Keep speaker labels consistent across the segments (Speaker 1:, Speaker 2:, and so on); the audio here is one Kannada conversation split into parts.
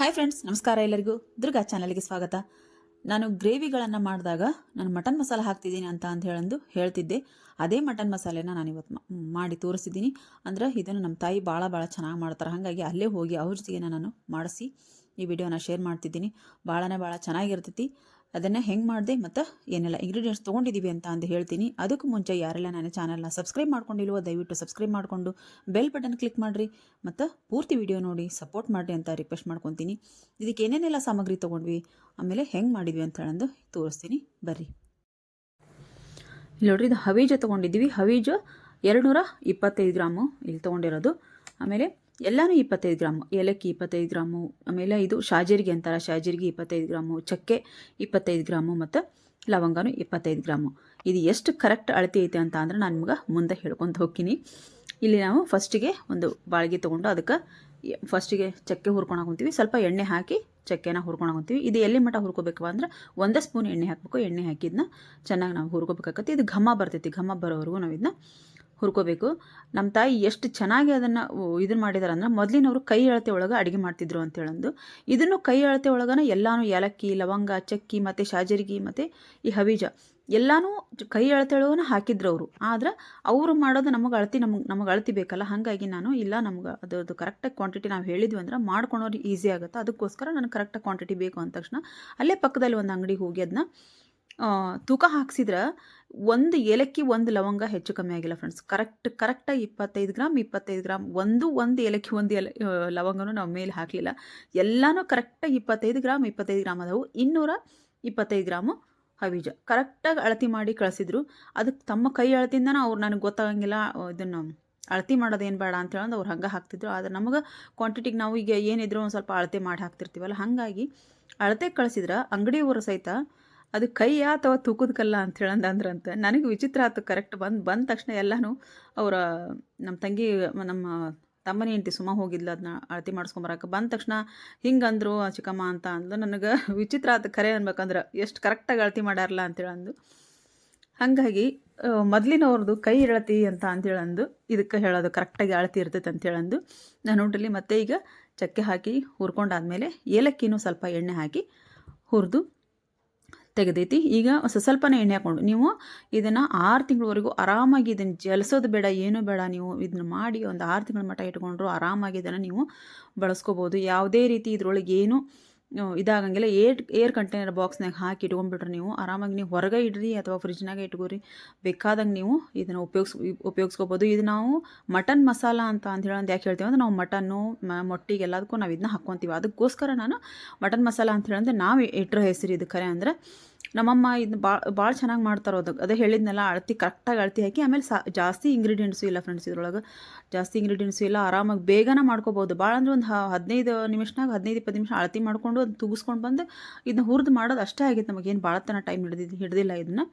Speaker 1: ಹಾಯ್ ಫ್ರೆಂಡ್ಸ್, ನಮಸ್ಕಾರ ಎಲ್ಲರಿಗೂ. ದುರ್ಗಾ ಚಾನಲ್ಗೆ ಸ್ವಾಗತ. ನಾನು ಗ್ರೇವಿಗಳನ್ನು ಮಾಡಿದಾಗ ನಾನು ಮಟನ್ ಮಸಾಲ ಹಾಕ್ತಿದ್ದೀನಿ ಅಂತ ಹೇಳಂದು ಹೇಳ್ತಿದ್ದೆ. ಅದೇ ಮಟನ್ ಮಸಾಲೆನ ನಾನು ಇವತ್ತು ಮಾಡಿ ತೋರಿಸಿದ್ದೀನಿ. ಅಂದ್ರೆ ಇದನ್ನು ನಮ್ಮ ತಾಯಿ ಭಾಳ ಚೆನ್ನಾಗಿ ಮಾಡ್ತಾರೆ. ಹಾಗಾಗಿ ಅಲ್ಲೇ ಹೋಗಿ ಅವ್ರ ಜೊತೆಗೆ ನಾನು ಮಾಡಿಸಿ ಈ ವಿಡಿಯೋನ ಶೇರ್ ಮಾಡ್ತಿದ್ದೀನಿ. ಭಾಳ ಚೆನ್ನಾಗಿರ್ತೈತಿ. ಅದನ್ನು ಹೆಂಗೆ ಮಾಡಿದೆ ಮತ್ತು ಏನೆಲ್ಲ ಇಂಗ್ರೀಡಿಯೆಂಟ್ಸ್ ತೊಗೊಂಡಿದ್ದೀವಿ ಅಂತ ಹೇಳ್ತೀನಿ. ಅದಕ್ಕೂ ಮುಂಚೆ ಯಾರೆಲ್ಲ ನನ್ನ ಚಾನಲ್ನ ಸಬ್ಸ್ಕ್ರೈಬ್ ಮಾಡ್ಕೊಂಡಿಲ್ವೋ ದಯವಿಟ್ಟು ಸಬ್ಸ್ಕ್ರೈಬ್ ಮಾಡಿಕೊಂಡು ಬೆಲ್ ಬಟನ್ ಕ್ಲಿಕ್ ಮಾಡಿರಿ ಮತ್ತು ಪೂರ್ತಿ ವಿಡಿಯೋ ನೋಡಿ ಸಪೋರ್ಟ್ ಮಾಡಿರಿ ಅಂತ ರಿಕ್ವೆಸ್ಟ್ ಮಾಡ್ಕೊತೀನಿ. ಇದಕ್ಕೆ ಏನೇನೆಲ್ಲ ಸಾಮಗ್ರಿ ತೊಗೊಂಡ್ವಿ, ಆಮೇಲೆ ಹೆಂಗೆ ಮಾಡಿದ್ವಿ ಅಂತ ಹೇಳಂದು ತೋರಿಸ್ತೀನಿ. ಬರ್ರಿ. ಇಲ್ಲಿ ನೋಡ್ರಿ, ಇದು ಹವೀಜ ತೊಗೊಂಡಿದ್ದೀವಿ. ಹವೀಜು 225 ಗ್ರಾಮು ಇಲ್ಲಿ ತೊಗೊಂಡಿರೋದು. ಆಮೇಲೆ ಎಲ್ಲನೂ 25 ಗ್ರಾಮು, ಏಲಕ್ಕಿ 25 ಗ್ರಾಮು, ಆಮೇಲೆ ಇದು ಶಾಜೀರಿಗೆ ಅಂತಾರೆ, ಶಾಜೀರಿಗೆ 25 ಗ್ರಾಮು, ಚಕ್ಕೆ 25 ಗ್ರಾಮು ಮತ್ತು ಲವಂಗನೂ 25 ಗ್ರಾಮು. ಇದು ಎಷ್ಟು ಕರೆಕ್ಟ್ ಅಳತೆ ಐತೆ ಅಂತ ಅಂದ್ರೆ ನಾನು ನಿಮ್ಗೆ ಮುಂದೆ ಹೇಳ್ಕೊತ ಹೋಗ್ತೀನಿ. ಇಲ್ಲಿ ನಾವು ಫಸ್ಟಿಗೆ ಒಂದು ಬಾಳಿಗೆ ತೊಗೊಂಡು ಅದಕ್ಕೆ ಫಸ್ಟಿಗೆ ಚಕ್ಕೆ ಹುರ್ಕೊಳಕೊಂತೀವಿ. ಸ್ವಲ್ಪ ಎಣ್ಣೆ ಹಾಕಿ ಚಕ್ಕೆನ ಹುರ್ಕೊಳಕೊಂತೀವಿ. ಇದು ಎಲ್ಲಿ ಮಟ್ಟ ಹುರ್ಕೋಬೇಕವ ಅಂದ್ರೆ 1 ಸ್ಪೂನ್ ಎಣ್ಣೆ ಹಾಕಬೇಕು. ಎಣ್ಣೆ ಹಾಕಿದ್ನ ಚೆನ್ನಾಗಿ ನಾವು ಹುರ್ಕೋಬೇಕಾಗತ್ತೆ. ಇದು ಘಮ ಬರ್ತೈತಿ. ಘಮ ಬರೋವರೆಗೂ ನಾವು ಇದನ್ನ ಹುರ್ಕೋಬೇಕು. ನಮ್ಮ ತಾಯಿ ಎಷ್ಟು ಚೆನ್ನಾಗಿ ಅದನ್ನು ಇದನ್ನು ಮಾಡಿದಾರೆ ಅಂದ್ರೆ, ಮೊದಲಿನವರು ಕೈ ಅಳತೆ ಒಳಗೆ ಅಡುಗೆ ಮಾಡ್ತಿದ್ರು ಅಂತೇಳಂದು. ಇದನ್ನು ಕೈ ಅಳತೆ ಒಳಗನ ಎಲ್ಲನೂ ಏಲಕ್ಕಿ, ಲವಂಗ, ಚಕ್ಕಿ ಮತ್ತು ಶಾಜೀರಿಗೆ ಮತ್ತು ಈ ಹವೀಜ ಎಲ್ಲನೂ ಕೈ ಅಳತೆ ಒಳಗನ ಹಾಕಿದ್ರು ಅವರು. ಆದ್ರೆ ಅವರು ಮಾಡೋದು ನಮಗೆ ಅಳತಿ ಬೇಕಲ್ಲ. ಹಾಗಾಗಿ ನಾನು ಇಲ್ಲ, ನಮ್ಗೆ ಅದರದ್ದು ಕರೆಕ್ಟಾಗಿ ಕ್ವಾಂಟಿಟಿ ನಾವು ಹೇಳಿದ್ವಿ ಅಂದ್ರೆ ಮಾಡ್ಕೊಳೋರಿಗೆ ಈಸಿ ಆಗುತ್ತೆ. ಅದಕ್ಕೋಸ್ಕರ ನನಗೆ ಕರೆಕ್ಟಾಗಿ ಕ್ವಾಂಟಿಟಿ ಬೇಕು ಅಂದ ತಕ್ಷಣ ಅಲ್ಲೇ ಪಕ್ಕದಲ್ಲಿ ಒಂದು ಅಂಗಡಿಗೆ ಹೋಗಿ ಅದನ್ನ ತೂಕ ಹಾಕ್ಸಿದ್ರೆ ಒಂದು ಏಲಕ್ಕಿ ಒಂದು ಲವಂಗ ಹೆಚ್ಚು ಕಮ್ಮಿ ಆಗಿಲ್ಲ ಫ್ರೆಂಡ್ಸ್. ಕರೆಕ್ಟಾಗಿ 25 ಗ್ರಾಮ್ ಒಂದು ಏಲಕ್ಕಿ ಒಂದು ಲವಂಗನೂ ನಾವು ಮೇಲೆ ಹಾಕಲಿಲ್ಲ. ಎಲ್ಲನೂ ಕರೆಕ್ಟಾಗಿ 25 ಗ್ರಾಮ್ ಅದಾವು. 225 ಗ್ರಾಮು ಹವೀಜ ಕರೆಕ್ಟಾಗಿ ಅಳತಿ ಮಾಡಿ ಕಳಿಸಿದ್ರು. ಅದಕ್ಕೆ ತಮ್ಮ ಕೈ ಅಳತಿಂದನ ಅವ್ರು ನನಗೆ ಗೊತ್ತಾಗಂಗಿಲ್ಲ ಇದನ್ನು ಅಳತಿ ಮಾಡೋದೇನು ಬೇಡ ಅಂತ ಹೇಳಂದು ಅವ್ರು ಹಂಗೆ ಹಾಕ್ತಿದ್ರು. ಆದರೆ ನಮಗೆ ಕ್ವಾಂಟಿಟಿಗೆ ನಾವು ಈಗ ಏನಿದ್ರು ಒಂದು ಸ್ವಲ್ಪ ಅಳತೆ ಮಾಡಿ ಹಾಕ್ತಿರ್ತೀವಲ್ಲ, ಹಾಗಾಗಿ ಅಳತೆ ಕಳಿಸಿದ್ರೆ ಅಂಗಡಿಯವರು ಸಹಿತ ಅದು ಕೈಯ ಅಥವಾ ತೂಕದ ಕಲ್ಲ ಅಂತ ಹೇಳಂದಂದ್ರಂತೆ. ನನಗೆ ವಿಚಿತ್ರ ಆಯ್ತು. ಕರೆಕ್ಟ್ ಬಂದ ತಕ್ಷಣ ಎಲ್ಲನೂ ಅವರ ನಮ್ಮ ತಂಗಿ ನಮ್ಮ ತಮ್ಮನೇ ಹೆಂಡತಿ ಸುಮ್ಮ ಹೋಗಿದ್ಲು ಅದನ್ನ ಅಳತೆ ಮಾಡಿಸ್ಕೊಂಬರಕ್ಕೆ. ಬಂದ ತಕ್ಷಣ ಹಿಂಗಂದ್ರು ಚಿಕ್ಕಮ್ಮ ಅಂತ ಅಂದ್ಲು. ನನಗೆ ವಿಚಿತ್ರ ಆಯ್ತು ಖರೆ ಅನ್ಬೇಕಂದ್ರೆ, ಎಷ್ಟು ಕರೆಕ್ಟಾಗಿ ಅಳತೆ ಮಾಡ್ಯಾರಲ್ಲ ಅಂತೇಳಂದು. ಹಾಗಾಗಿ ಮೊದಲಿನವ್ರದ್ದು ಕೈ ಅಳತಿ ಅಂತೇಳಂದು ಇದಕ್ಕೆ ಹೇಳೋದು ಕರೆಕ್ಟಾಗಿ ಅಳತಿ ಇರ್ತೈತೆ ಅಂತೇಳಂದು. ನಾನು ನೋಡ್ರಿ ಮತ್ತೆ ಈಗ ಚಕ್ಕೆ ಹಾಕಿ ಹುರ್ಕೊಂಡಾದ್ಮೇಲೆ ಏಲಕ್ಕಿನೂ ಸ್ವಲ್ಪ ಎಣ್ಣೆ ಹಾಕಿ ಹುರಿದು ತೆಗೆದೈತಿ. ಈಗ ಸ್ವಲ್ಪನೇ ಎಣ್ಣೆ ಹಾಕ್ಕೊಂಡು ನೀವು ಇದನ್ನು 6 ತಿಂಗಳವರೆಗೂ ಆರಾಮಾಗಿ ಇದನ್ನು ಜಲಿಸೋದು ಬೇಡ, ಏನೂ ಬೇಡ. ನೀವು ಇದನ್ನು ಮಾಡಿ ಒಂದು 6 ತಿಂಗಳ ಮಟ್ಟ ಇಟ್ಕೊಂಡ್ರು ಆರಾಮಾಗಿ ಇದನ್ನು ನೀವು ಬಳಸ್ಕೋಬೋದು. ಯಾವುದೇ ರೀತಿ ಇದ್ರೊಳಗೆ ಏನು ಇದಾಗಂಗಿಲ್ಲ. ಏರ್ ಕಂಟೈನರ್ ಬಾಕ್ಸ್ನಾಗ ಹಾಕಿ ಇಟ್ಕೊಂಡ್ಬಿಟ್ರೆ ನೀವು ಆರಾಮಾಗಿ ನೀವು ಹೊರಗೆ ಇಡ್ರಿ ಅಥವಾ ಫ್ರಿಜ್ನಾಗ ಇಟ್ಕೋರಿ. ಬೇಕಾದಂಗೆ ನೀವು ಇದನ್ನು ಉಪಯೋಗಿಸ್ಕೋಬೋದು. ಇದು ನಾವು ಮಟನ್ ಮಸಾಲ ಅಂತ ಹೇಳೋದು ಯಾಕೆ ಹೇಳ್ತೀವಿ ಅಂದ್ರೆ, ನಾವು ಮಟನ್ನು ಮೊಟ್ಟಿಗೆ ಎಲ್ಲದಕ್ಕೂ ನಾವು ಇದನ್ನ ಹಾಕ್ಕೊತೀವಿ. ಅದಕ್ಕೋಸ್ಕರ ನಾನು ಮಟನ್ ಮಸಾಲ ಅಂತ ಹೇಳಂದ್ರೆ ನಾವು ಇಟ್ಟರೆ ಹೆಸರು ಇದು. ಖರೆ ಅಂದರೆ ನಮ್ಮಮ್ಮ ಇದನ್ನ ಭಾಳ ಚೆನ್ನಾಗಿ ಮಾಡ್ತಾರೋ. ಅದೇ ಹೇಳಿದ್ನೆಲ್ಲ ಕರೆಕ್ಟಾಗಿ ಅಳತಿ ಹಾಕಿ. ಆಮೇಲೆ ಜಾಸ್ತಿ ಇಂಗ್ರೀಡಿಯೆಂಟ್ಸು ಇಲ್ಲ ಫ್ರೆಂಡ್ಸ್ ಇದ್ರೊಳಗೆ. ಜಾಸ್ತಿ ಇಂಗ್ರೀಡಿಯೆಂಟ್ಸು ಇಲ್ಲ. ಆರಾಮಾಗಿ ಬೇಗನೆ ಮಾಡ್ಕೋಬೋದು. ಭಾಳ ಅಂದ್ರೆ ಒಂದು 15 ನಿಮಿಷನಾಗ 15-20 ನಿಮಿಷ ಅಳತಿ ಮಾಡಿಕೊಂಡು ಅದು ತೂಗಿಸ್ಕೊಂಡು ಬಂದು ಇದನ್ನ ಹುರಿದು ಮಾಡೋದು ಅಷ್ಟೇ ಆಗಿತ್ತು. ನಮಗೇನು ಭಾಳ ತನ ಟೈಮ್ ಹಿಡ್ದಿಲ್ಲ. ಇದನ್ನು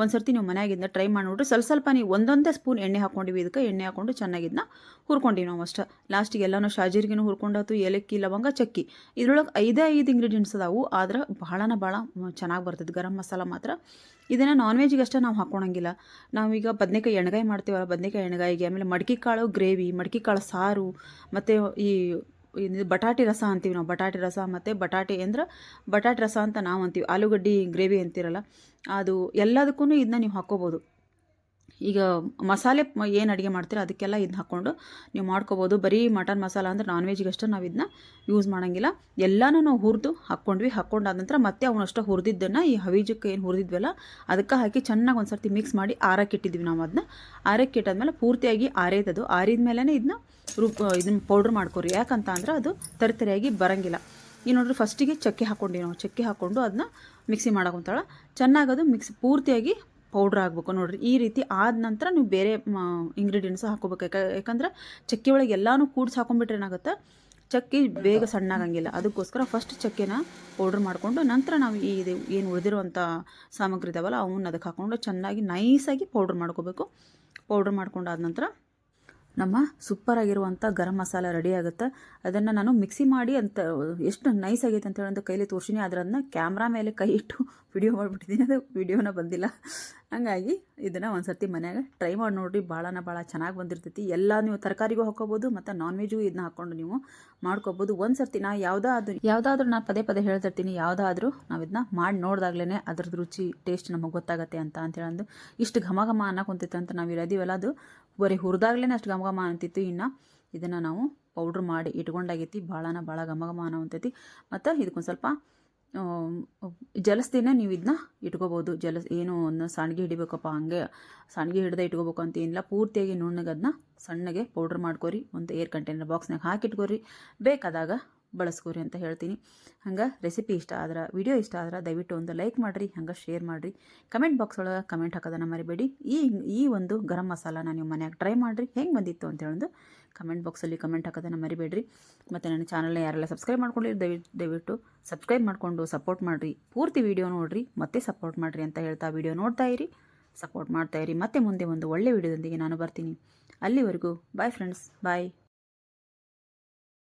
Speaker 1: ಒಂದು ಸರ್ತಿ ನೀವು ಮನೆಯಾಗಿಂದ ಟ್ರೈ ಮಾಡಿ ನೋಡ್ರಿ. ಸ್ವಲ್ಪ ನೀವು ಒಂದೊಂದೇ ಸ್ಪೂನ್ ಎಣ್ಣೆ ಹಾಕ್ಕೊಂಡಿವಿ. ಇದಕ್ಕೆ ಎಣ್ಣೆ ಹಾಕ್ಕೊಂಡು ಚೆನ್ನಾಗಿದ್ದನ್ನ ಹುರ್ಕೊಂಡಿವಿ ನಾವು ಅಷ್ಟೇ. ಲಾಸ್ಟಿಗೆ ಎಲ್ಲನೂ ಶಾಜೀರಿಗೆನೂ ಹುರ್ಕೊಂಡಾತು, ಏಲಕ್ಕಿ, ಲವಂಗ, ಚಕ್ಕಿ. ಇದ್ರೊಳಗೆ 5 ಇಂಗ್ರೀಡಿಯೆಂಟ್ಸ್ ಅದಾವು. ಆದ್ರೆ ಭಾಳ ಚೆನ್ನಾಗಿ ಬರ್ತದೆ. ಗರಂ ಮಸಾಲ ಮಾತ್ರ ಇದನ್ನು ನಾನ್ ವೆಜ್ಜಿಗೆ ಅಷ್ಟೇ ನಾವು ಹಾಕ್ಕೊಳಂಗಿಲ್ಲ. ನಾವೀಗ ಬದನೆಕಾಯಿ ಎಣ್ಗಾಯಿ ಮಾಡ್ತೀವಲ್ಲ, ಬದನೆಕಾಯಿ ಎಣ್ಗಾಯಿಗೆ, ಆಮೇಲೆ ಮಡಿಕೆ ಕಾಳು ಗ್ರೇವಿ, ಮಡಿಕೆ ಕಾಳು ಸಾರು, ಮತ್ತು ಈ ಬಟಾಟೆ ರಸ ಅಂತೀವಿ ನಾವು. ಬಟಾಟೆ ರಸ ಮತ್ತು ಬಟಾಟೆ ರಸ ಅಂತ ನಾವು ಅಂತೀವಿ. ಆಲೂಗಡ್ಡೆ ಗ್ರೇವಿ ಅಂತೀರಲ್ಲ, ಅದು ಎಲ್ಲದಕ್ಕೂ ಇದನ್ನ ನೀವು ಹಾಕ್ಕೋಬೋದು. ಈಗ ಮಸಾಲೆ ಏನು ಅಡುಗೆ ಮಾಡ್ತೀರ ಅದಕ್ಕೆಲ್ಲ ಇದನ್ನ ಹಾಕ್ಕೊಂಡು ನೀವು ಮಾಡ್ಕೋಬೋದು. ಬರೀ ಮಟನ್ ಮಸಾಲ ಅಂದರೆ ನಾನ್ ವೆಜ್ಜಿಗೆ ಅಷ್ಟೇ ನಾವು ಇದನ್ನ ಯೂಸ್ ಮಾಡೋಂಗಿಲ್ಲ. ಎಲ್ಲನೂ ನಾವು ಹುರಿದು ಹಾಕ್ಕೊಂಡಾದ ನಂತರ ಮತ್ತೆ ಅವನಷ್ಟು ಹುರಿದಿದ್ದನ್ನು ಈ ಹವೀಜಕ್ಕೆ ಏನು ಹುರಿದಿದ್ವಲ್ಲ ಅದಕ್ಕೆ ಹಾಕಿ ಚೆನ್ನಾಗಿ ಒಂದು ಸರ್ತಿ ಮಿಕ್ಸ್ ಮಾಡಿ ಆರಕ್ಕಿಟ್ಟಿದ್ವಿ ನಾವು. ಅದನ್ನ ಆರಕ್ಕಿಟ್ಟಾದ್ಮೇಲೆ ಪೂರ್ತಿಯಾಗಿ ಆರಿದದು. ಆರಿದ ಮೇಲೇ ಇದನ್ನ ಪೌಡ್ರ್ ಮಾಡ್ಕೊರಿ. ಯಾಕಂತ ಅಂದ್ರೆ ಅದು ತರಿಯಾಗಿ ಬರೋಂಗಿಲ್ಲ. ಈಗ ನೋಡ್ರಿ, ಫಸ್ಟಿಗೆ ಚಕ್ಕೆ ಹಾಕ್ಕೊಂಡಿವಿ ನಾವು. ಚಕ್ಕೆ ಹಾಕ್ಕೊಂಡು ಅದನ್ನ ಮಿಕ್ಸಿ ಮಾಡೋಕೊಂತಾಳೆ. ಚೆನ್ನಾಗದು ಪೂರ್ತಿಯಾಗಿ ಪೌಡ್ರ್ ಆಗಬೇಕು ನೋಡಿರಿ. ಈ ರೀತಿ ಆದ ನಂತರ ನೀವು ಬೇರೆ ಇಂಗ್ರೀಡಿಯೆಂಟ್ಸ್ ಹಾಕೋಬೇಕು. ಯಾಕಂದ್ರೆ ಚಕ್ಕೆ ಒಳಗೆ ಎಲ್ಲನೂ ಕೂಡಿಸಿ ಹಾಕೊಂಡ್ಬಿಟ್ರೆ ಏನಾಗುತ್ತೆ, ಚಕ್ಕೆ ಬೇಗ ಸಣ್ಣಾಗಂಗಿಲ್ಲ. ಅದಕ್ಕೋಸ್ಕರ ಫಸ್ಟ್ ಚಕ್ಕೆನ ಪೌಡ್ರ್ ಮಾಡಿಕೊಂಡು ನಂತರ ನಾವು ಇದು ಏನು ಉಳಿದಿರುವಂಥ ಸಾಮಗ್ರಿ ಇದಾವಲ್ಲ ಅವನ್ನ ಅದಕ್ಕೆ ಹಾಕ್ಕೊಂಡು ಚೆನ್ನಾಗಿ ನೈಸಾಗಿ ಪೌಡ್ರ್ ಮಾಡ್ಕೋಬೇಕು. ಪೌಡ್ರ್ ಮಾಡ್ಕೊಂಡಾದ ನಂತರ ನಮ್ಮ ಸೂಪರಾಗಿರುವಂಥ ಗರಂ ಮಸಾಲ ರೆಡಿ ಆಗುತ್ತೆ. ಅದನ್ನು ನಾನು ಮಿಕ್ಸಿ ಮಾಡಿ ಅಂತ ಎಷ್ಟು ನೈಸ್ ಆಗೈತೆ ಅಂತ ಹೇಳೋದು ಕೈಲಿ ತೋರಿಸಿನಿ. ಅದನ್ನು ಕ್ಯಾಮ್ರಾ ಮೇಲೆ ಕೈ ಇಟ್ಟು ವಿಡಿಯೋ ಮಾಡಿಬಿಟ್ಟಿದ್ದೀನಿ, ಅದು ವಿಡಿಯೋನ ಬಂದಿಲ್ಲ. ಹಾಗಾಗಿ ಇದನ್ನು ಒಂದು ಸರ್ತಿ ಮನ್ಯಾಗ ಟ್ರೈ ಮಾಡಿ ನೋಡಿರಿ, ಭಾಳ ಚೆನ್ನಾಗಿ ಬಂದಿರ್ತೈತಿ. ಎಲ್ಲ ನೀವು ತರಕಾರಿಗೂ ಹಾಕೋಬೋದು ಮತ್ತು ನಾನ್ ವೆಜ್ಗೂ ಇದನ್ನ ಹಾಕ್ಕೊಂಡು ನೀವು ಮಾಡ್ಕೋಬೋದು. ಒಂದು ಸರ್ತಿ ನಾ ಯಾವುದಾದ್ರೂ ನಾನು ಪದೇ ಹೇಳ್ತಿರ್ತೀನಿ, ಯಾವುದಾದ್ರೂ ನಾವು ಇದನ್ನ ಮಾಡಿ ನೋಡಿದಾಗ್ಲೇ ಅದ್ರದ್ದು ರುಚಿ ಟೇಸ್ಟ್ ನಮಗೆ ಗೊತ್ತಾಗತ್ತೆ ಅಂತ ಹೇಳಂದು ಇಷ್ಟು ಘಮ ಅನ್ನಕ್ಕೆ ಕುಂತೈತೆ ಅಂತ ನಾವು ಇರೋದಿವಲ್ಲ, ಅದು ಬರೀ ಹುರಿದಾಗ್ಲೇ ಅಷ್ಟು ಘಮ ಅಂತಿತ್ತು. ಇನ್ನು ಇದನ್ನು ನಾವು ಪೌಡ್ರ್ ಮಾಡಿ ಇಟ್ಕೊಂಡಾಗೈತಿ, ಭಾಳ ಘಮ ಅಂತೈತಿ. ಮತ್ತು ಇದಕ್ಕೊಂದು ಸ್ವಲ್ಪ ಜಲಸ್ತಿನೇ ನೀವು ಇದನ್ನ ಇಟ್ಕೋಬೋದು. ಏನು ಒಂದು ಸಾಣಿಗೆ ಹಿಡಿಬೇಕಪ್ಪ, ಹಂಗೆ ಸಾಣಿಗೆ ಹಿಡ್ದೆ ಇಟ್ಕೋಬೇಕು ಅಂತ ಏನಿಲ್ಲ. ಪೂರ್ತಿಯಾಗಿ ನುಣ್ಣಗೆ ಅದನ್ನ ಸಣ್ಣಗೆ ಪೌಡ್ರ್ ಮಾಡ್ಕೊರಿ, ಒಂದು ಏರ್ ಕಂಟೈನರ್ ಬಾಕ್ಸ್ನಾಗ ಹಾಕಿಟ್ಕೊರಿ, ಬೇಕಾದಾಗ ಬಳಸ್ಕೋರಿ ಅಂತ ಹೇಳ್ತೀನಿ. ಹಂಗೆ ರೆಸಿಪಿ ಇಷ್ಟ ಆದ್ರೆ, ವಿಡಿಯೋ ಇಷ್ಟ ಆದ್ರೆ ದಯವಿಟ್ಟು ಒಂದು ಲೈಕ್ ಮಾಡಿರಿ, ಹಂಗೆ ಶೇರ್ ಮಾಡಿರಿ. ಕಮೆಂಟ್ ಬಾಕ್ಸ್ ಒಳಗೆ ಕಮೆಂಟ್ ಹಾಕೋದನ್ನು ಮರಿಬೇಡಿ. ಈ ಒಂದು ಗರಂ ಮಸಾಲಾನ ನೀವು ಮನ್ಯಾಗ ಟ್ರೈ ಮಾಡಿರಿ, ಹೆಂಗೆ ಬಂದಿತ್ತು ಅಂತ ಹೇಳೋದು ಕಮೆಂಟ್ ಬಾಕ್ಸಲ್ಲಿ ಕಮೆಂಟ್ ಹಾಕೋದನ್ನು ಮರಿಬೇಡ್ರಿ. ಮತ್ತು ನನ್ನ ಚಾನಲ್ನ ಯಾರೆಲ್ಲ ಸಬ್ಸ್ಕ್ರೈಬ್ ಮಾಡ್ಕೊಂಡಿರಿ ದಯವಿಟ್ಟು ಸಬ್ಸ್ಕ್ರೈಬ್ ಮಾಡಿಕೊಂಡು ಸಪೋರ್ಟ್ ಮಾಡಿರಿ. ಪೂರ್ತಿ ವಿಡಿಯೋ ನೋಡಿರಿ ಮತ್ತೆ ಸಪೋರ್ಟ್ ಮಾಡಿರಿ ಅಂತ ಹೇಳ್ತಾ ವಿಡಿಯೋ ನೋಡ್ತಾ ಇರಿ, ಸಪೋರ್ಟ್ ಮಾಡ್ತಾ ಇರಿ. ಮತ್ತೆ ಮುಂದೆ ಒಂದು ಒಳ್ಳೆ ವಿಡಿಯೋದೊಂದಿಗೆ ನಾನು ಬರ್ತೀನಿ. ಅಲ್ಲಿವರೆಗೂ ಬಾಯ್ ಫ್ರೆಂಡ್ಸ್, ಬಾಯ್.